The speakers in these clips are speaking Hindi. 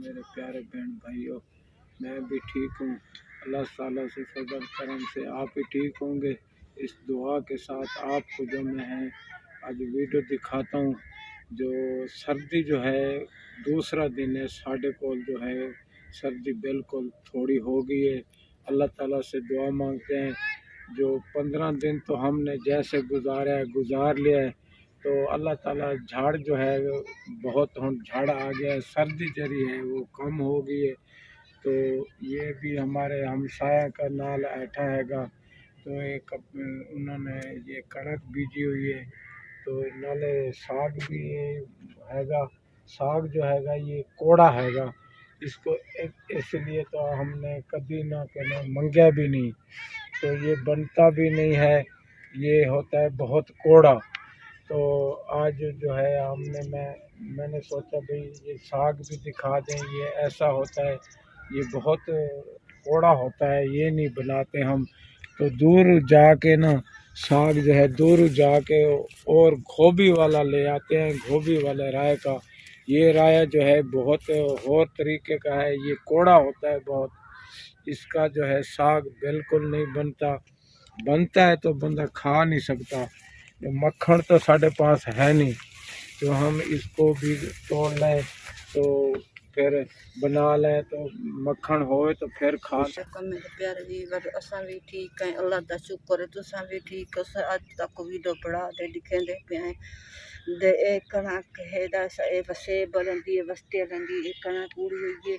मेरे प्यारे बहन भाइयों, मैं भी ठीक हूँ। अल्लाह ताला से फजल करम से आप भी ठीक होंगे। इस दुआ के साथ आपको जो मैं है आज वीडियो दिखाता हूँ। जो सर्दी जो है दूसरा दिन है, साढ़े को जो है सर्दी बिल्कुल थोड़ी हो गई है। अल्लाह ताला से दुआ मांगते हैं, जो 15 दिन तो हमने जैसे गुजार लिया है, तो अल्लाह ताला झाड़ जो है बहुत हम झाड़ आ गया है, सर्दी जरी है वो कम हो गई है। तो ये भी हमारे हमसाया का नाल ऐठा हैगा, तो एक उन्होंने ये कणक बीजी हुई है, तो नाले साग भी हैगा। साग जो हैगा ये कोड़ा हैगा, इसको इसलिए तो हमने कभी ना कहना मंगया भी नहीं, तो ये बनता भी नहीं है, ये होता है बहुत कोड़ा। तो आज जो है मैंने सोचा भाई ये साग भी दिखा दें, ये ऐसा होता है, ये बहुत कोड़ा होता है, ये नहीं बनाते हम। तो दूर जाके ना साग जो है दूर जाके और गोभी वाला ले आते हैं, गोभी वाले राय का। ये राय जो है बहुत और तरीके का है, ये कोड़ा होता है बहुत, इसका जो है साग बिल्कुल नहीं बनता है तो बंदा खा नहीं सकता। मक्खन तो साढ़े पास है नहीं, तो हम इसको भी तोड़ लें तो फिर बना लें, तो मक्खन होए तो फिर खा लें। मेरे प्यारे वीवर असा भी ठीक है, अल्लाह का शुक्र है, तुसा भी ठीक हो। अज तक वीडियो बड़ा दे दिखेंदे पे दे ए कणक है दा ए वसे बलंदी है वस्ते लंदी ए कणक पूरी हुई है,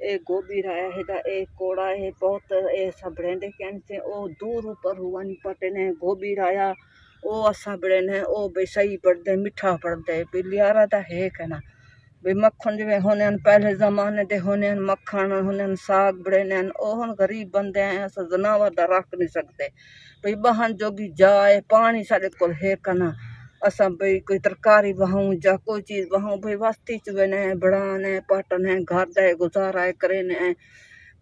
ए गोभी राया है दा ए कोड़ा है बहुत ए सबड़ेंदे कहते ओ दूर ऊपर हुआ नहीं पटे ने गोभी राया ओ असा बड़े ने ओ बे सही पड़दे मीठा पड़दे बिलियारा दा है कहना भी मक्खन जिमें होने पहले जमाने दे होने मक्खन होने साग बड़े ने ओ हम गरीब बंदे हैं, अस जनावर दा रख नहीं सकते भाई बहन जोगी जाए पानी साढ़े को है कना असा भाई कोई तरकारी बहाऊं जा कोई चीज बहाऊं भाई वस्ती चुवे ने बढ़ाने पाटने घर दे गुजारा करे ने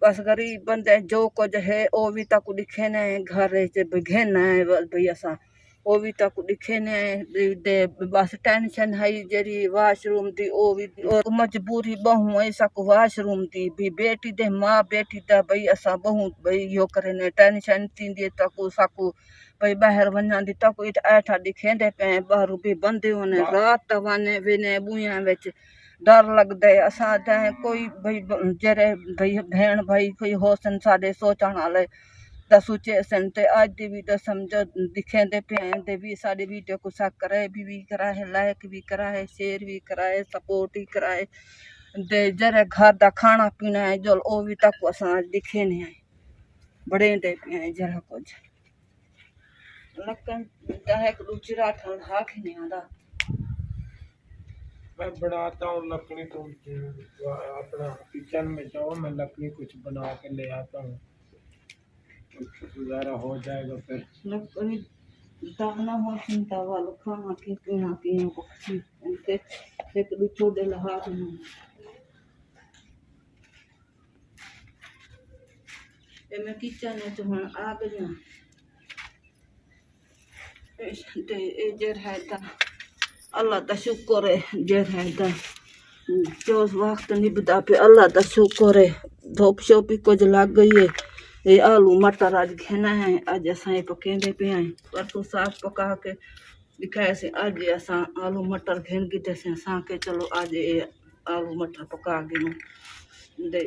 बस गरीब बंदे जो कुछ है ओ भी तक दिखे ने घर घेना है भाई असा वो भी तक दिखे ने दे बस टेंशन है जरी वाशरूम दी ओ भी और मजबूरी बहु ऐसा को वाशरूम दी भी बेटी दे माँ बेटी दा भाई असा बहु भाई यो करे ने टेंशन थींदी तक साकू भाई बाहर वना दी तक इट ऐठा दिखेंदे पे बाहर भी बंदे ने रात वाने विने बुया विच डर लगदा है असा कोई भाई जरे भाई भेण भाई कोई होसन साडे सोचण वाले सोचे सन ते आज दी वीडियो समझो दिखेंदे पे दे भी साडी वीडियो को सा करे भी करा है लाइक भी करा है शेयर भी करा है सपोर्ट ही करा है दे जरे घर दा खाना पीना है जो ओ भी तक असा दिखे नहीं है बड़े दे पे जरा कुछ लकन दा है दूसरा ठन हाथ नहीं आंदा। मैं बनाता हूँ लकड़ी, तो अपना किचन में जाओ, मैं लकड़ी कुछ बना के ले आता हूँ, गुजारा हो जाएगा। फिर लकड़ी दाना हो चिंता वालो खाना के पीना के इनके एक दूसरे दे हाथ में ए मैं किचन में तो हम आ गया ए जर है दा अल्लाह दा शुक्र है जर है दा जो वक्त निभदा पे अल्लाह दा शुक्र है। धूप शोपी कुछ लग गई है, ये आलू मटर आज घेना है, आज असा पकेंदे पे हैं परसों साग पका के दिखाए से आज असा आलू मटर घेन की जैसे असा के चलो आज ये आलू मटर पका गिनो दे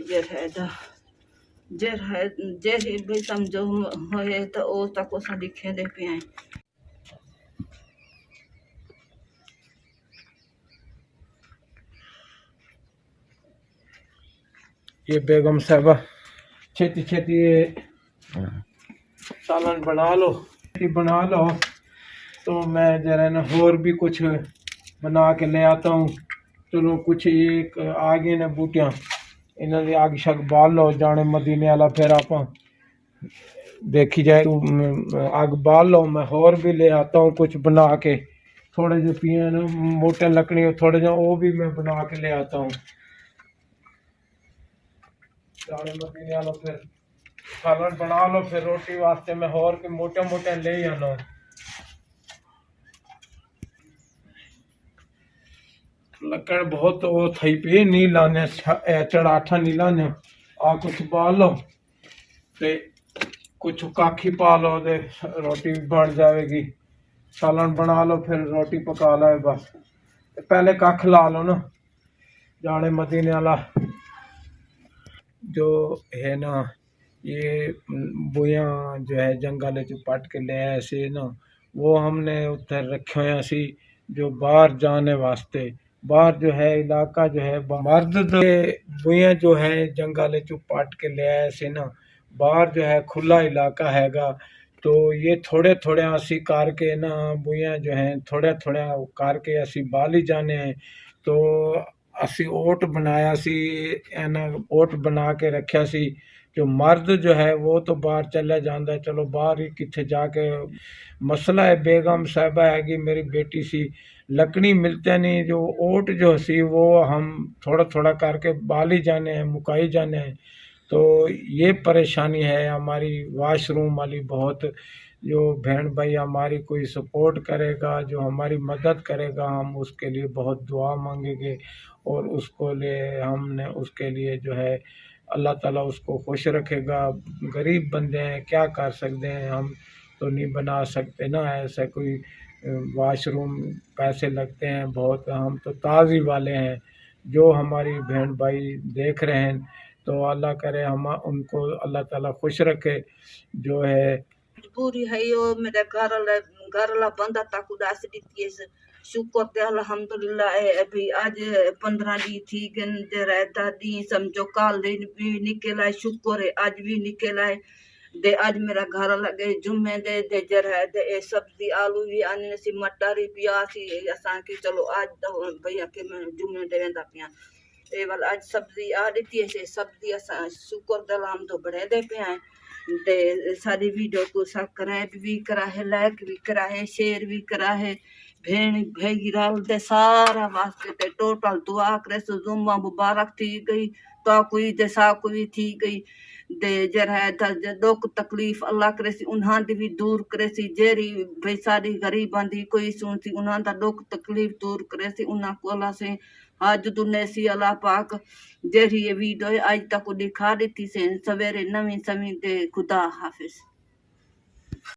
जर ही भी समझो होए तो ओ तक असा दिखेंदे पे हैं। ये बेगम साहबा छेती छेती सालन बना लो तो मैं जरा ना और भी कुछ बना के ले आता हूँ। चलो कुछ एक आगे ने बूटियां इन्होंने आग शग बाल लो जाने मदीने वाला, फिर आप देखी जाए आग बाल लो, मैं और भी ले आता हूँ कुछ बना के, थोड़े जो पिए ना मोटे लकड़ी थोड़े जो वो भी मैं बना के ले आता हूँ जाने मदीने वाला। फिर सालन बना लो, फिर रोटी वास्ते मैं और के मोटे मोटे ले आना। लकड़ बहुत वो थई पे नहीं लाने चढ़ाठा नहीं लाने आ कुछ बालो ते कुछ काखी पा लो दे रोटी बन जाएगी सालन बना लो फिर रोटी पका लो बस पहले कख ला लो ना जाने मदीने वाला जो है ना ये बुया जो है जंगल जो पट के ले ऐसे ना वो हमने उधर रखे हुए सी जो बाहर जाने वास्ते बाहर जो है इलाका जो है मर्द बुया जो है जंगल चो पट के ले ऐसे ना बाहर जो है खुला इलाका हैगा तो ये थोड़े थोड़े असी करके ना बुया जो है थोड़े थोड़े करके असी बाली जाने हैं तो असी ओट बनाया सी ना ओट बना के रखा सी जो मर्द जो है वो तो बाहर चला जाता है चलो बाहर ही किथे जाके मसला है बेगम साहबा हैगी मेरी बेटी सी लकड़ी मिलते नहीं जो ओट जो सी वो हम थोड़ा थोड़ा करके बाली जाने हैं मुकाई जाने हैं तो ये परेशानी है हमारी वाशरूम वाली बहुत जो बहन भाई हमारी कोई सपोर्ट करेगा जो हमारी मदद करेगा हम उसके लिए बहुत दुआ मांगेंगे और उसको लिए हमने उसके लिए जो है अल्लाह ताला उसको खुश रखेगा गरीब बंदे हैं क्या कर सकते हैं हम तो नहीं बना सकते ना ऐसा कोई वाशरूम पैसे लगते हैं बहुत हम तो ताज़ी वाले हैं जो हमारी बहन भाई देख रहे हैं तो अल्लाह करे हम उनको अल्लाह ताला खुश रखे जो है पूरी है यो मेरे घर ला बंदा तक उदास दी शुक्र ते अल्हम्दुलिल्लाह है अभी आज 15 दी थी गन दे रहता दी समझो काल दिन भी निकला शुक्र है आज भी निकला है दे आज मेरा घर लगे जुम्मे दे जर है दे सब्जी आलू भी आने सी मटर पिया सी असा की चलो आज तो भैया के मैं जुम्मे दे वेंदा पिया ए वाल आज सब्जी आ दी से सब्जी असा शुक्र दल हम तो बड़े दे पे हैं दे सारी वीडियो को सब्सक्राइब भी करा है लाइक भी करा है शेयर भी करा है भेण भेगी राल दे सारा वास्ते ते टोटल दुआ करे सो जुम्मा मुबारक थी गई तो कोई दे सा कोई थी गई दे जर है दुख तकलीफ अल्लाह करे सी उन्हां दी भी दूर करे सी जेरी भाई सारी गरीबां दी कोई सुन सी उन्हां दा दुख तकलीफ दूर करे सी उन्हां को अल्लाह से आज दुने सी अल्लाह पाक जेरी ये वीडियो आज तक दिखा दी थी से सवेरे नवी समी दे खुदा हाफिज।